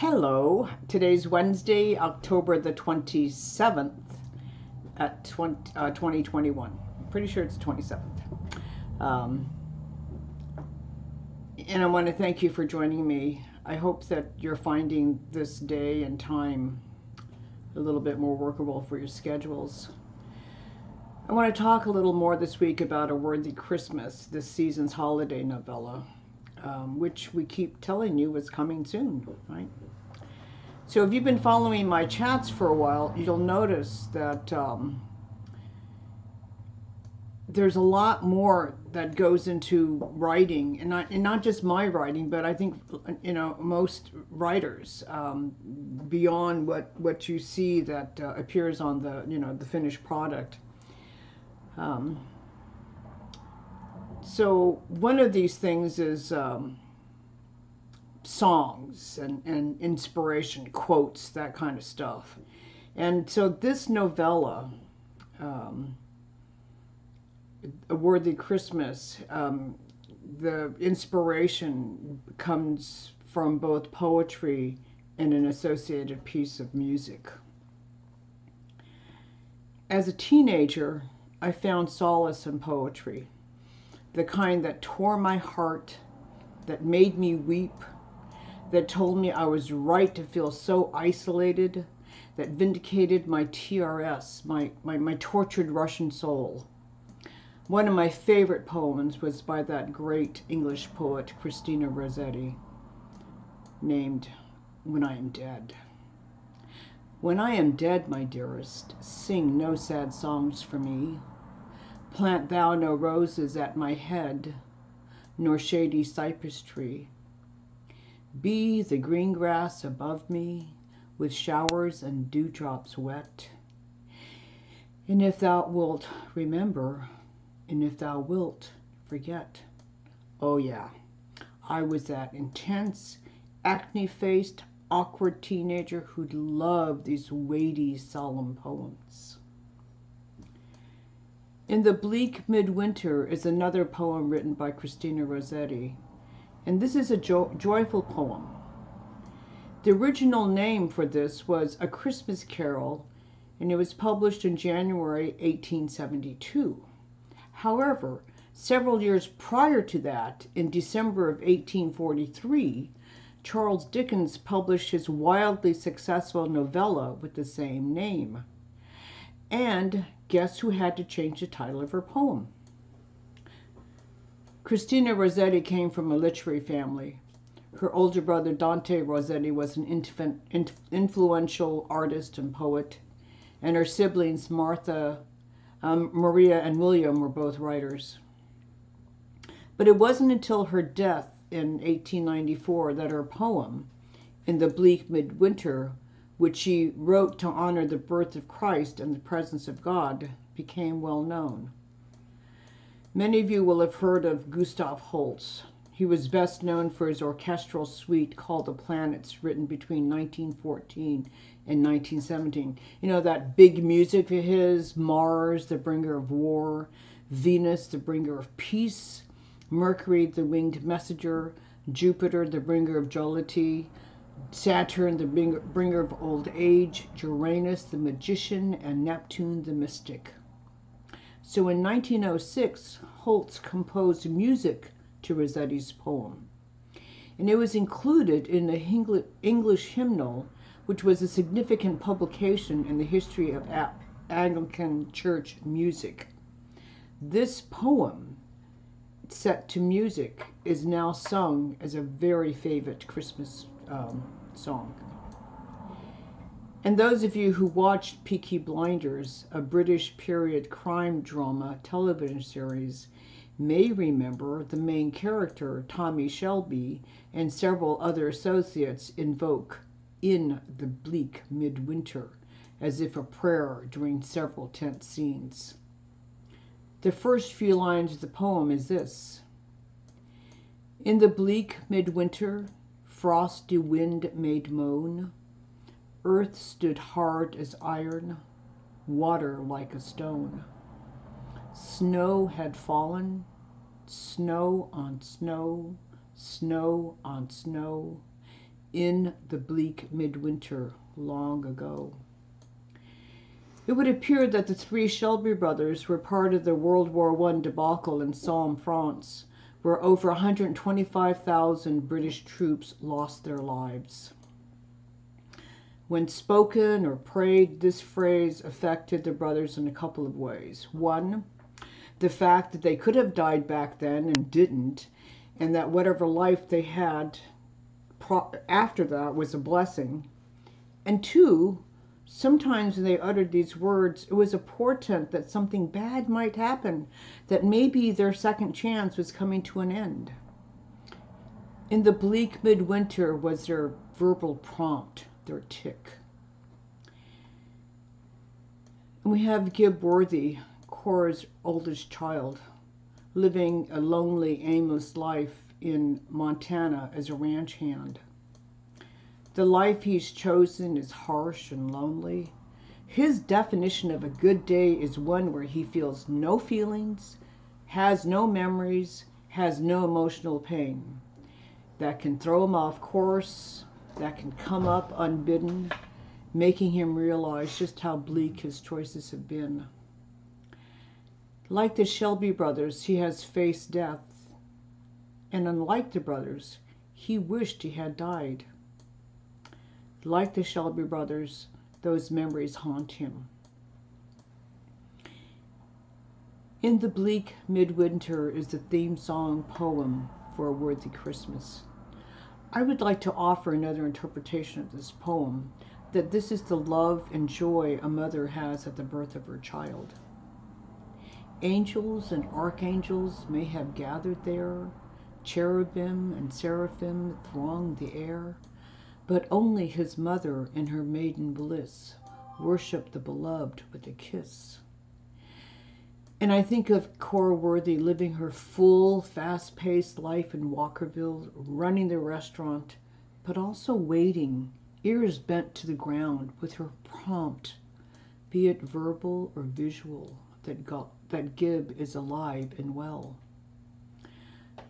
Hello, today's Wednesday, October the 27th at 2021. I'm pretty sure it's 27th. And I want to thank you for joining me. I hope that you're finding this day and time a little bit more workable for your schedules. I want to talk a little more this week about A Worthy Christmas, this season's holiday novella, which we keep telling you is coming soon, right? So if you've been following my chats for a while, you'll notice that there's a lot more that goes into writing, and not just my writing, but I think most writers, beyond what you see that appears on the finished product. So one of these things is songs and inspiration, quotes, that kind of stuff. And so this novella, A Worthy Christmas, the inspiration comes from both poetry and an associated piece of music. As a teenager, I found solace in poetry, the kind that tore my heart, that made me weep, that told me I was right to feel so isolated, that vindicated my TRS, my tortured Russian soul. One of my favorite poems was by that great English poet, Christina Rosetti, named When I Am Dead. When I am dead, my dearest, sing no sad songs for me. Plant thou no roses at my head, nor shady cypress tree. Be the green grass above me, with showers and dewdrops wet. And if thou wilt remember, and if thou wilt forget. Oh yeah, I was that intense, acne-faced, awkward teenager who loved these weighty, solemn poems. In the Bleak Mid-Winter is another poem written by Christina Rosetti, and this is a joyful poem. The original name for this was A Christmas Carol, and it was published in January 1872. However, several years prior to that, in December of 1843, Charles Dickens published his wildly successful novella with the same name. And guess who had to change the title of her poem? Christina Rosetti came from a literary family. Her older brother Dante Rossetti was an influential artist and poet, and her siblings Maria and William were both writers. But it wasn't until her death in 1894 that her poem, In the Bleak Mid-Winter, which she wrote to honor the birth of Christ and the presence of God, became well known. Many of you will have heard of Gustav Holtz. He was best known for his orchestral suite called The Planets, written between 1914 and 1917. You know, that big music of his, Mars, the bringer of war, Venus, the bringer of peace, Mercury, the winged messenger, Jupiter, the bringer of jollity, Saturn, the bringer of old age, Uranus, the magician, and Neptune, the mystic. So in 1906, Holtz composed music to Rosetti's poem, and it was included in the English hymnal, which was a significant publication in the history of Anglican church music. This poem, set to music, is now sung as a very favorite Christmas song. And those of you who watched Peaky Blinders, a British period crime drama television series, may remember the main character, Tommy Shelby, and several other associates invoke In the Bleak Mid-Winter, as if a prayer during several tense scenes. The first few lines of the poem is this: In the bleak midwinter, frosty wind made moan, earth stood hard as iron, water like a stone. Snow had fallen, snow on snow, snow on snow, in the bleak midwinter long ago. It would appear that the three Shelby brothers were part of the World War I debacle in Somme, France, where over 125,000 British troops lost their lives. When spoken or prayed, this phrase affected the brothers in a couple of ways. One, the fact that they could have died back then and didn't, and that whatever life they had after that was a blessing. And two, sometimes when they uttered these words, it was a portent that something bad might happen, that maybe their second chance was coming to an end. In the bleak midwinter was their verbal prompt, their tick. And we have Gib Worthy, Cora's oldest child, living a lonely, aimless life in Montana as a ranch hand. The life he's chosen is harsh and lonely. His definition of a good day is one where he feels no feelings, has no memories, has no emotional pain. That can throw him off course, that can come up unbidden, making him realize just how bleak his choices have been. Like the Shelby brothers, he has faced death. And unlike the brothers, he wished he had died. Like the Shelby brothers, those memories haunt him. In the bleak midwinter is the theme song poem for A Worthy Christmas. I would like to offer another interpretation of this poem, that this is the love and joy a mother has at the birth of her child. Angels and archangels may have gathered there, cherubim and seraphim throng the air, but only his mother in her maiden bliss worship the beloved with a kiss. And I think of Cora Worthy living her full, fast-paced life in Walkerville, running the restaurant, but also waiting, ears bent to the ground, with her prompt, be it verbal or visual, that Gib is alive and well.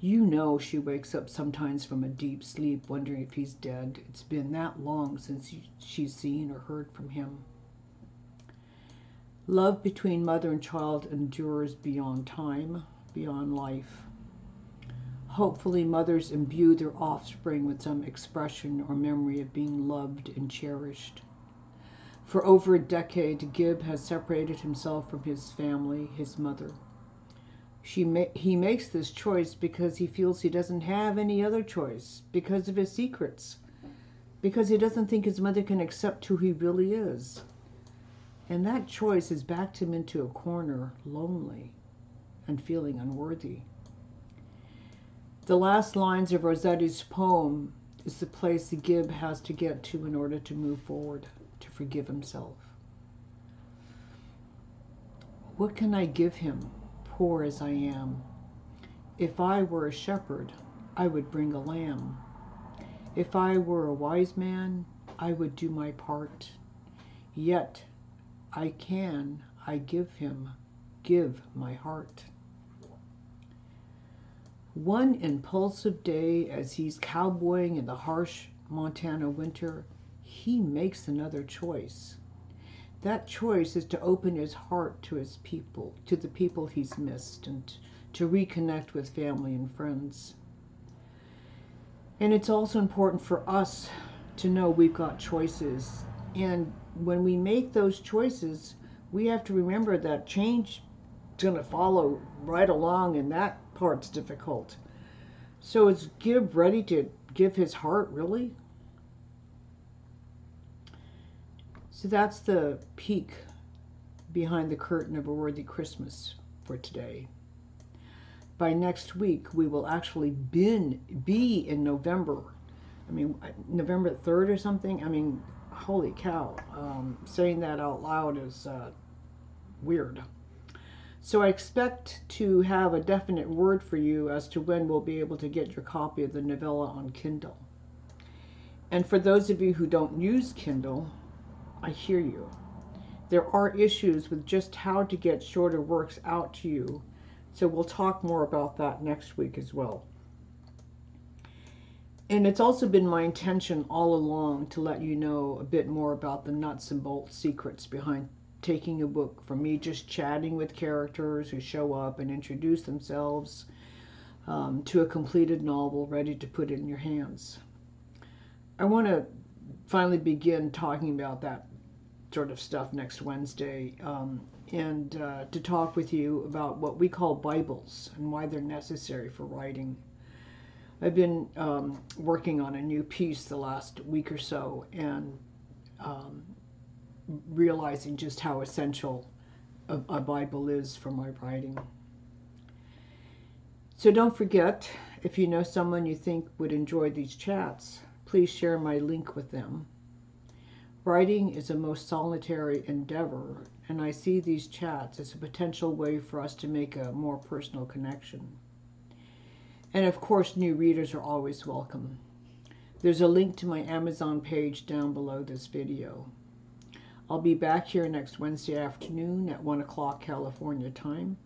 You know she wakes up sometimes from a deep sleep wondering if he's dead. It's been that long since she's seen or heard from him. Love between mother and child endures beyond time, beyond life. Hopefully mothers imbue their offspring with some expression or memory of being loved and cherished. For over a decade, Gib has separated himself from his family, his mother. He makes this choice because he feels he doesn't have any other choice, because of his secrets, because he doesn't think his mother can accept who he really is. And that choice has backed him into a corner, lonely and feeling unworthy. The last lines of Rosetti's poem is the place that Gib has to get to in order to move forward, to forgive himself. What can I give him, poor as I am? If I were a shepherd, I would bring a lamb. If I were a wise man, I would do my part. Yet I give my heart. One impulsive day, as he's cowboying in the harsh Montana winter, he makes another choice. That choice is to open his heart to his people, to the people he's missed, and to reconnect with family and friends. And it's also important for us to know we've got choices. And when we make those choices, we have to remember that change is going to follow right along, and that part's difficult. So is Gib ready to give his heart, really? So that's the peek behind the curtain of A Worthy Christmas for today. By next week, we will actually be in November. I mean, November 3rd or something. I mean, holy cow. Saying that out loud is weird. So I expect to have a definite word for you as to when we'll be able to get your copy of the novella on Kindle. And for those of you who don't use Kindle, I hear you. There are issues with just how to get shorter works out to you, so we'll talk more about that next week as well. And it's also been my intention all along to let you know a bit more about the nuts and bolts secrets behind taking a book from me just chatting with characters who show up and introduce themselves to a completed novel ready to put in your hands. I want to finally begin talking about that sort of stuff next Wednesday, and to talk with you about what we call Bibles and why they're necessary for writing. I've been working on a new piece the last week or so, and realizing just how essential a Bible is for my writing. So don't forget, if you know someone you think would enjoy these chats, please share my link with them. Writing is a most solitary endeavor, and I see these chats as a potential way for us to make a more personal connection. And of course, new readers are always welcome. There's a link to my Amazon page down below this video. I'll be back here next Wednesday afternoon at 1 o'clock California time.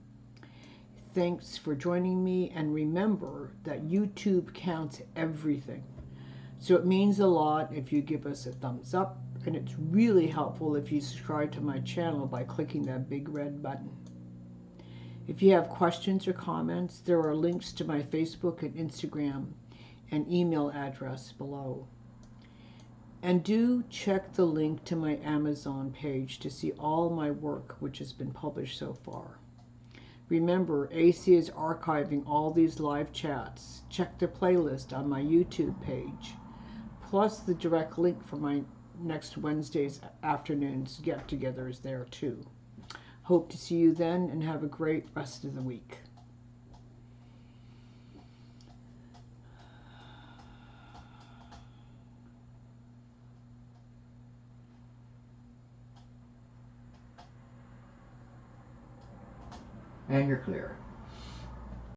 Thanks for joining me, and remember that YouTube counts everything. So it means a lot if you give us a thumbs up, and it's really helpful if you subscribe to my channel by clicking that big red button. If you have questions or comments, there are links to my Facebook and Instagram and email address below. And do check the link to my Amazon page to see all my work which has been published so far. Remember, AC is archiving all these live chats. Check the playlist on my YouTube page, plus the direct link for my next Wednesday's afternoon's get-together is there too. Hope to see you then, and have a great rest of the week. And you're clear.